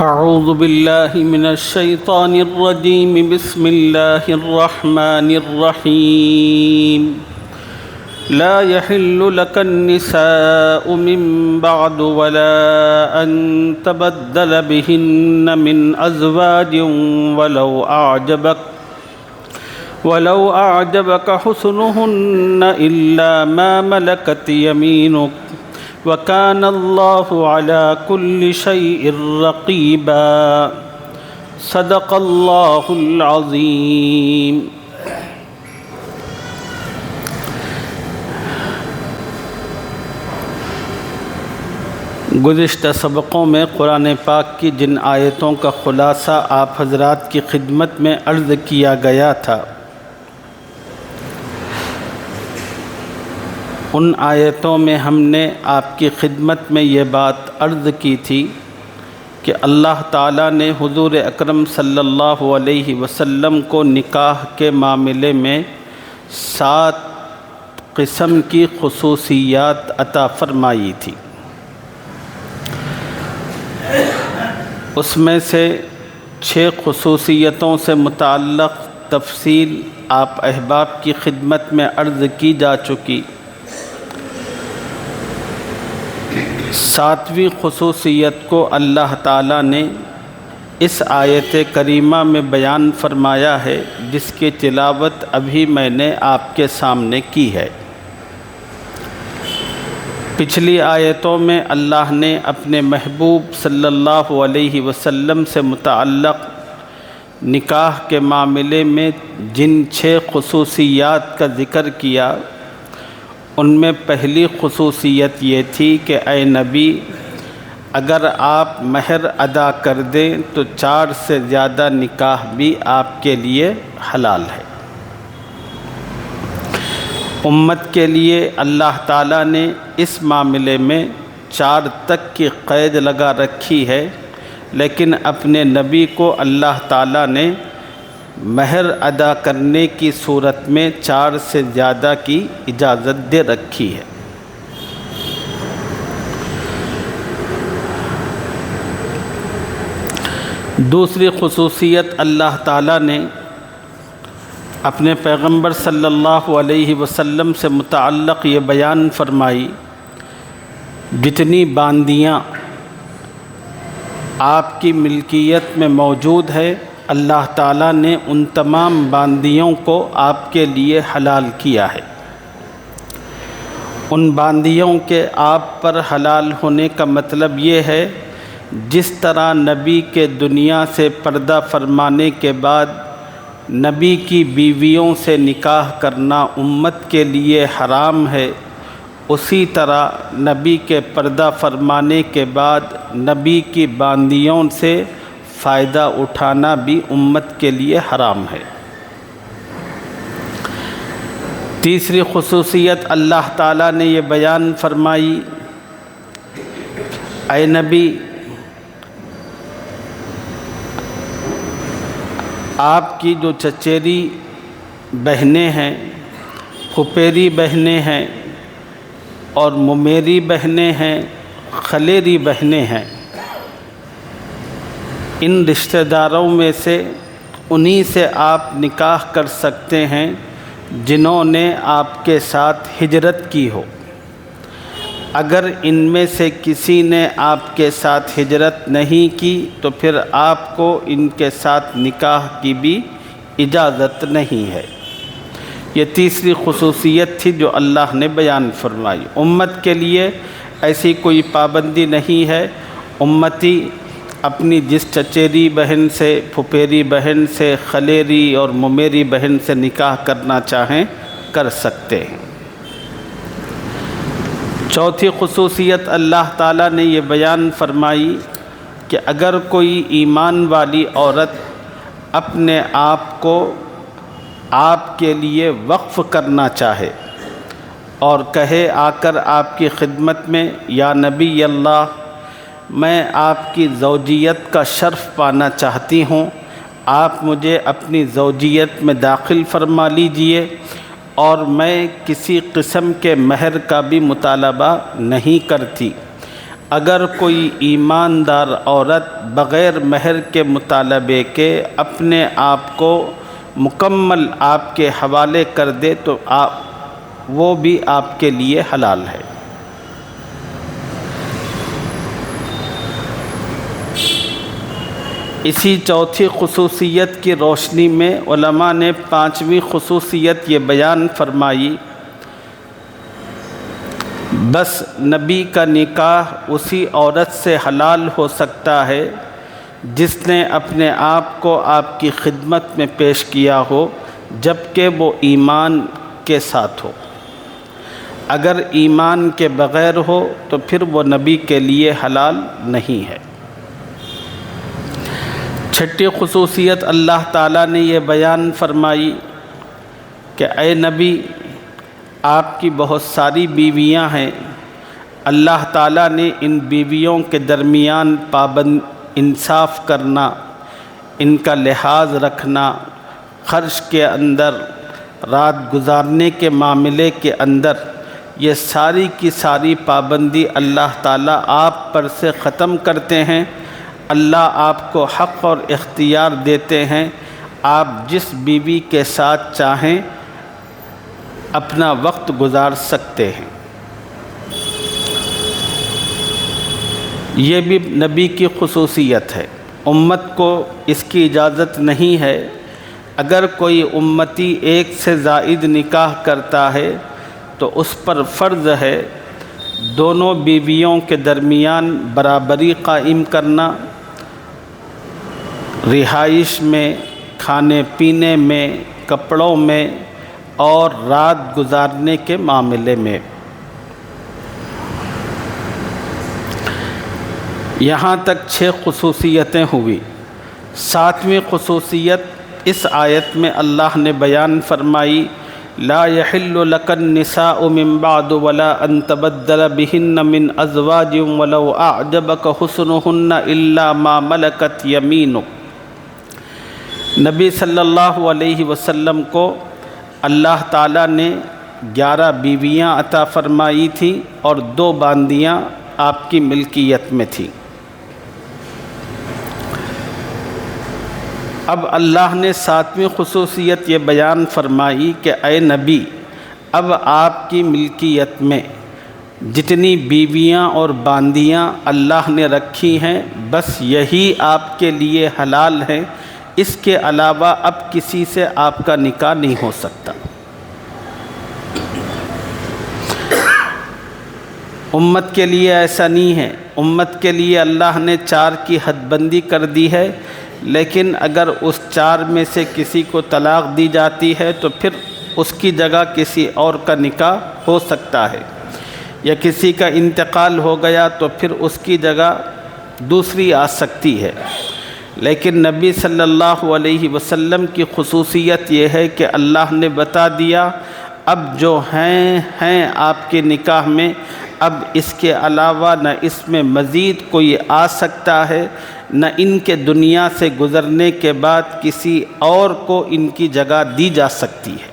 أعوذ بالله من الشيطان الرجيم. بسم الله الرحمن الرحيم. لا يحل لك النساء من بعد ولا أن تبدل بهن من أزواج ولو أعجبك حسنهن إلا ما ملكت يمينك وَكَانَ اللَّهُ عَلَى كُلِّ شَيْءٍ رَقِيبًا. صدق اللہ العظیم. گزشتہ سبقوں میں قرآن پاک کی جن آیتوں کا خلاصہ آپ حضرات کی خدمت میں عرض کیا گیا تھا، ان آیتوں میں ہم نے آپ کی خدمت میں یہ بات عرض کی تھی کہ اللہ تعالیٰ نے حضور اکرم صلی اللہ علیہ وسلم کو نکاح کے معاملے میں 7 قسم کی خصوصیات عطا فرمائی تھی. اس میں سے 6 خصوصیتوں سے متعلق تفصیل آپ احباب کی خدمت میں عرض کی جا چکی. 7ویں خصوصیت کو اللہ تعالیٰ نے اس آیت کریمہ میں بیان فرمایا ہے، جس کی تلاوت ابھی میں نے آپ کے سامنے کی ہے. پچھلی آیتوں میں اللہ نے اپنے محبوب صلی اللہ علیہ وسلم سے متعلق نکاح کے معاملے میں جن 6 خصوصیات کا ذکر کیا، ان میں پہلی خصوصیت یہ تھی کہ اے نبی، اگر آپ مہر ادا کر دیں تو 4 سے زیادہ نکاح بھی آپ کے لیے حلال ہے. امت کے لیے اللہ تعالیٰ نے اس معاملے میں 4 تک کی قید لگا رکھی ہے، لیکن اپنے نبی کو اللہ تعالیٰ نے مہر ادا کرنے کی صورت میں 4 سے زیادہ کی اجازت دے رکھی ہے. دوسری خصوصیت اللہ تعالیٰ نے اپنے پیغمبر صلی اللہ علیہ وسلم سے متعلق یہ بیان فرمائی، جتنی باندیاں آپ کی ملکیت میں موجود ہے، اللہ تعالیٰ نے ان تمام باندیوں کو آپ کے لیے حلال کیا ہے. ان باندیوں کے آپ پر حلال ہونے کا مطلب یہ ہے، جس طرح نبی کے دنیا سے پردہ فرمانے کے بعد نبی کی بیویوں سے نکاح کرنا امت کے لیے حرام ہے، اسی طرح نبی کے پردہ فرمانے کے بعد نبی کی باندیوں سے فائدہ اٹھانا بھی امت کے لیے حرام ہے. تیسری خصوصیت اللہ تعالیٰ نے یہ بیان فرمائی، اے نبی، آپ کی جو چچیری بہنیں ہیں، پھپھیری بہنیں ہیں اور ممیری بہنیں ہیں، خلیری بہنیں ہیں، ان رشتہ داروں میں سے انہی سے آپ نکاح کر سکتے ہیں جنہوں نے آپ کے ساتھ ہجرت کی ہو. اگر ان میں سے کسی نے آپ کے ساتھ ہجرت نہیں کی تو پھر آپ کو ان کے ساتھ نکاح کی بھی اجازت نہیں ہے. یہ تیسری خصوصیت تھی جو اللہ نے بیان فرمائی. امت کے لیے ایسی کوئی پابندی نہیں ہے، امتی اپنی جس چچیری بہن سے، پھپھیری بہن سے، خلیری اور ممیری بہن سے نکاح کرنا چاہیں کر سکتے ہیں. چوتھی خصوصیت اللہ تعالیٰ نے یہ بیان فرمائی کہ اگر کوئی ایمان والی عورت اپنے آپ کو آپ کے لیے وقف کرنا چاہے اور کہے آ کر آپ کی خدمت میں، یا نبی اللہ، میں آپ کی زوجیت کا شرف پانا چاہتی ہوں، آپ مجھے اپنی زوجیت میں داخل فرما لیجئے اور میں کسی قسم کے مہر کا بھی مطالبہ نہیں کرتی. اگر کوئی ایماندار عورت بغیر مہر کے مطالبے کے اپنے آپ کو مکمل آپ کے حوالے کر دے تو وہ بھی آپ کے لیے حلال ہے۔ اسی چوتھی خصوصیت کی روشنی میں علماء نے پانچویں خصوصیت یہ بیان فرمائی، بس نبی کا نکاح اسی عورت سے حلال ہو سکتا ہے جس نے اپنے آپ کو آپ کی خدمت میں پیش کیا ہو جبکہ وہ ایمان کے ساتھ ہو۔ اگر ایمان کے بغیر ہو تو پھر وہ نبی کے لیے حلال نہیں ہے۔ چھٹی خصوصیت اللہ تعالیٰ نے یہ بیان فرمائی کہ اے نبی، آپ کی بہت ساری بیویاں ہیں، اللہ تعالیٰ نے ان بیویوں کے درمیان انصاف کرنا، ان کا لحاظ رکھنا، خرچ کے اندر، رات گزارنے کے معاملے کے اندر، یہ ساری کی ساری پابندی اللہ تعالیٰ آپ پر سے ختم کرتے ہیں۔ اللہ آپ کو حق اور اختیار دیتے ہیں، آپ جس بیوی کے ساتھ چاہیں اپنا وقت گزار سکتے ہیں۔ یہ بھی نبی کی خصوصیت ہے، امت کو اس کی اجازت نہیں ہے۔ اگر کوئی امتی ایک سے زائد نکاح کرتا ہے تو اس پر فرض ہے دونوں بیویوں کے درمیان برابری قائم کرنا، رہائش میں، کھانے پینے میں، کپڑوں میں اور رات گزارنے کے معاملے میں۔ یہاں تک 6 خصوصیتیں ہوئی۔ 7ویں خصوصیت اس آیت میں اللہ نے بیان فرمائی، لا يحل لك النساء من بعد ولا ان تبدل بهن من ازواج ولو اعجبك حسنهن الا ما ملكت يمينك۔ نبی صلی اللہ علیہ وسلم کو اللہ تعالیٰ نے 11 بیویاں عطا فرمائی تھیں اور 2 باندیاں آپ کی ملکیت میں تھیں۔ اب اللہ نے 7ویں خصوصیت یہ بیان فرمائی کہ اے نبی، اب آپ کی ملکیت میں جتنی بیویاں اور باندیاں اللہ نے رکھی ہیں بس یہی آپ کے لیے حلال ہیں، اس کے علاوہ اب کسی سے آپ کا نکاح نہیں ہو سکتا۔ امت کے لیے ایسا نہیں ہے، امت کے لیے اللہ نے 4 کی حد بندی کر دی ہے، لیکن اگر اس 4 میں سے کسی کو طلاق دی جاتی ہے تو پھر اس کی جگہ کسی اور کا نکاح ہو سکتا ہے، یا کسی کا انتقال ہو گیا تو پھر اس کی جگہ دوسری آ سکتی ہے۔ لیکن نبی صلی اللہ علیہ وسلم کی خصوصیت یہ ہے کہ اللہ نے بتا دیا اب جو ہیں آپ کے نکاح میں، اب اس کے علاوہ نہ اس میں مزید کوئی آ سکتا ہے، نہ ان کے دنیا سے گزرنے کے بعد کسی اور کو ان کی جگہ دی جا سکتی ہے۔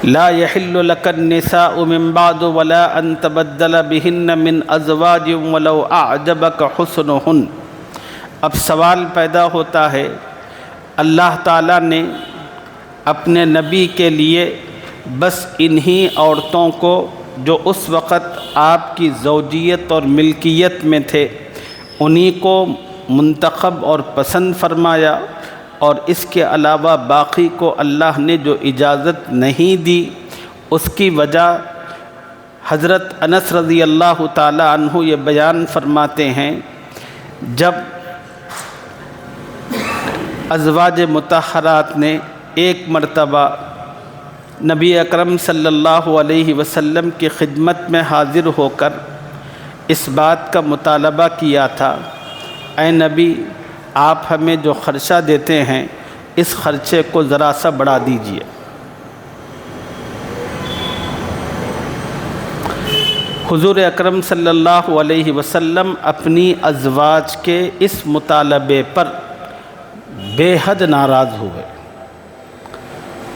لا يحل لك النساء من بعد ولا ان تبدل بهن من ازواج ولو اعجبك حسنهن۔ اب سوال پیدا ہوتا ہے، اللہ تعالیٰ نے اپنے نبی کے لیے بس انہی عورتوں کو جو اس وقت آپ کی زوجیت اور ملکیت میں تھے انہی کو منتخب اور پسند فرمایا، اور اس کے علاوہ باقی کو اللہ نے جو اجازت نہیں دی، اس کی وجہ حضرت انس رضی اللہ تعالی عنہ یہ بیان فرماتے ہیں، جب ازواج مطہرات نے ایک مرتبہ نبی اکرم صلی اللہ علیہ وسلم کی خدمت میں حاضر ہو کر اس بات کا مطالبہ کیا تھا، اے نبی، آپ ہمیں جو خرچہ دیتے ہیں اس خرچے کو ذرا سا بڑھا دیجئے۔ حضور اکرم صلی اللہ علیہ وسلم اپنی ازواج کے اس مطالبے پر بے حد ناراض ہوئے،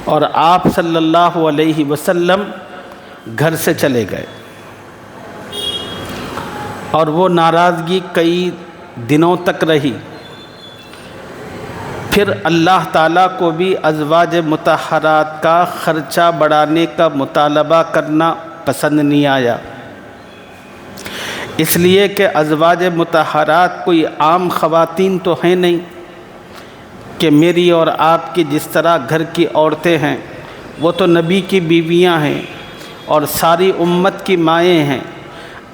اور آپ صلی اللہ علیہ وسلم گھر سے چلے گئے۔ اور وہ ناراضگی کئی دنوں تک رہی۔ پھر اللہ تعالیٰ کو بھی ازواج مطہرات کا خرچہ بڑھانے کا مطالبہ کرنا پسند نہیں آیا، اس لیے کہ ازواج مطہرات کوئی عام خواتین تو ہیں نہیں کہ میری اور آپ کی جس طرح گھر کی عورتیں ہیں، وہ تو نبی کی بیویاں ہیں اور ساری امت کی مائیں ہیں۔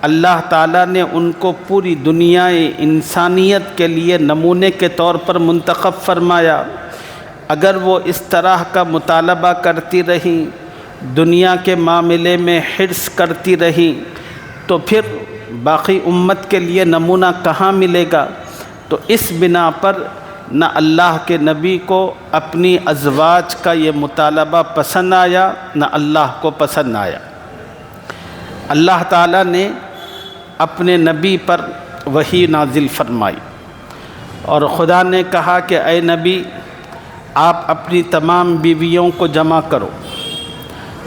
اللہ تعالیٰ نے ان کو پوری دنیا انسانیت کے لیے نمونے کے طور پر منتخب فرمایا۔ اگر وہ اس طرح کا مطالبہ کرتی رہیں، دنیا کے معاملے میں حرص کرتی رہیں، تو پھر باقی امت کے لیے نمونہ کہاں ملے گا؟ تو اس بنا پر نہ اللہ کے نبی کو اپنی ازواج کا یہ مطالبہ پسند آیا، نہ اللہ کو پسند آیا۔ اللہ تعالیٰ نے اپنے نبی پر وحی نازل فرمائی اور خدا نے کہا کہ اے نبی، آپ اپنی تمام بیویوں کو جمع کرو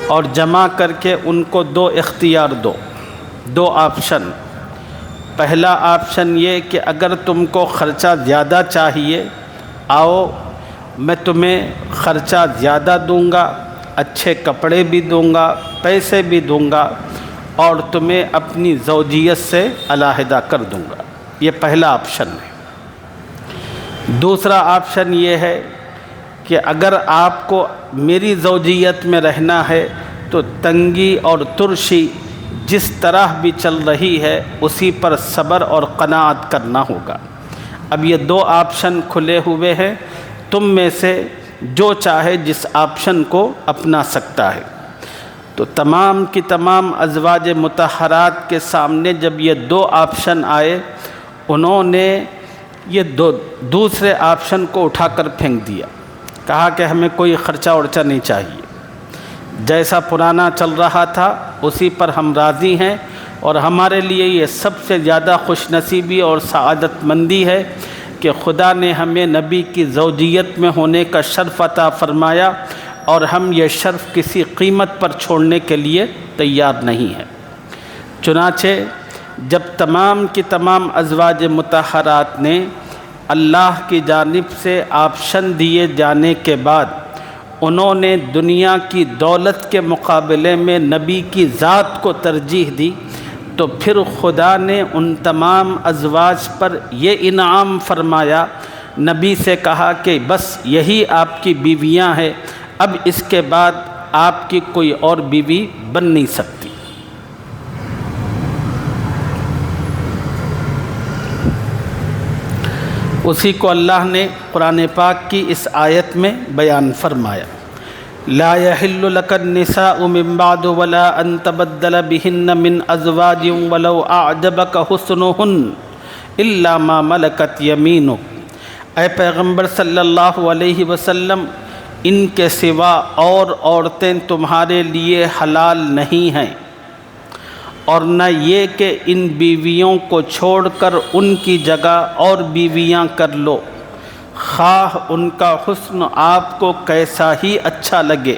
اور جمع کر کے ان کو دو اختیار دو، دو آپشن۔ پہلا آپشن یہ کہ اگر تم کو خرچہ زیادہ چاہیے، آؤ میں تمہیں خرچہ زیادہ دوں گا، اچھے کپڑے بھی دوں گا، پیسے بھی دوں گا، اور تمہیں اپنی زوجیت سے علیحدہ کر دوں گا۔ یہ پہلا آپشن ہے۔ دوسرا آپشن یہ ہے کہ اگر آپ کو میری زوجیت میں رہنا ہے تو تنگی اور ترشی جس طرح بھی چل رہی ہے اسی پر صبر اور قناعت کرنا ہوگا۔ اب یہ دو آپشن کھلے ہوئے ہیں، تم میں سے جو چاہے جس آپشن کو اپنا سکتا ہے۔ تو تمام کی تمام ازواج مطہرات کے سامنے جب یہ دو آپشن آئے، انہوں نے یہ دوسرے آپشن کو اٹھا کر پھینک دیا، کہا کہ ہمیں کوئی خرچہ ورچہ نہیں چاہیے، جیسا پرانا چل رہا تھا اسی پر ہم راضی ہیں، اور ہمارے لیے یہ سب سے زیادہ خوش نصیبی اور سعادت مندی ہے کہ خدا نے ہمیں نبی کی زوجیت میں ہونے کا شرف عطا فرمایا، اور ہم یہ شرف کسی قیمت پر چھوڑنے کے لیے تیار نہیں ہیں۔ چنانچہ جب تمام کی تمام ازواج مطہرات نے اللہ کی جانب سے آپشن دیے جانے کے بعد انہوں نے دنیا کی دولت کے مقابلے میں نبی کی ذات کو ترجیح دی، تو پھر خدا نے ان تمام ازواج پر یہ انعام فرمایا، نبی سے کہا کہ بس یہی آپ کی بیویاں ہیں، اب اس کے بعد آپ کی کوئی اور بیوی بن نہیں سکتی۔ اسی کو اللہ نے قرآن پاک کی اس آیت میں بیان فرمایا، لا يحل لك النساء من بعد ولا ان تبدل بهن من ازواج ولو اعجبك حسنهن الا ما ملكت يمينك۔ اے پیغمبر صلی اللہ علیہ وسلم، ان کے سوا اور عورتیں تمہارے لیے حلال نہیں ہیں، اور نہ یہ کہ ان بیویوں کو چھوڑ کر ان کی جگہ اور بیویاں کر لو، خواہ ان کا حسن آپ کو کیسا ہی اچھا لگے،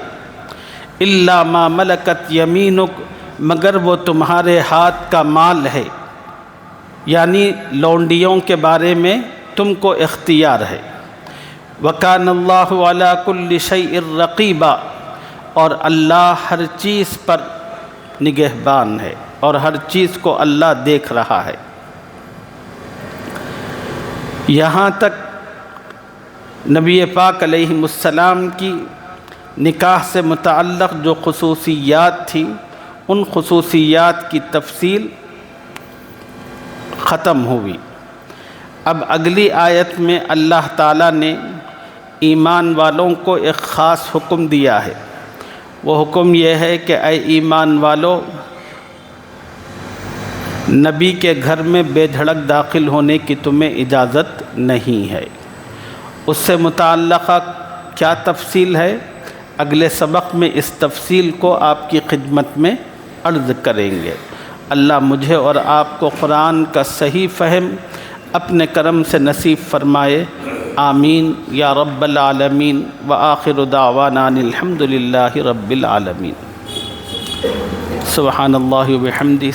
الا ما ملکت یمینک، مگر وہ تمہارے ہاتھ کا مال ہے، یعنی لونڈیوں کے بارے میں تم کو اختیار ہے۔ وَكَانَ اللَّهُ عَلَى كُلِّ شَيْءٍ رَقِيبًا، اور اللہ ہر چیز پر نگہبان ہے اور ہر چیز کو اللہ دیکھ رہا ہے۔ یہاں تک نبی پاک علیہ السلام کی نکاح سے متعلق جو خصوصیات تھیں، ان خصوصیات کی تفصیل ختم ہوئی۔ اب اگلی آیت میں اللہ تعالیٰ نے ایمان والوں کو ایک خاص حکم دیا ہے۔ وہ حکم یہ ہے کہ اے ایمان والو، نبی کے گھر میں بے دھڑک داخل ہونے کی تمہیں اجازت نہیں ہے۔ اس سے متعلقہ کیا تفصیل ہے، اگلے سبق میں اس تفصیل کو آپ کی خدمت میں عرض کریں گے۔ اللہ مجھے اور آپ کو قرآن کا صحیح فہم اپنے کرم سے نصیب فرمائے، آمین یا رب العالمین۔ وآخر دعوانا الحمد للہ رب العالمین۔ سبحان اللہ وبحمدہ۔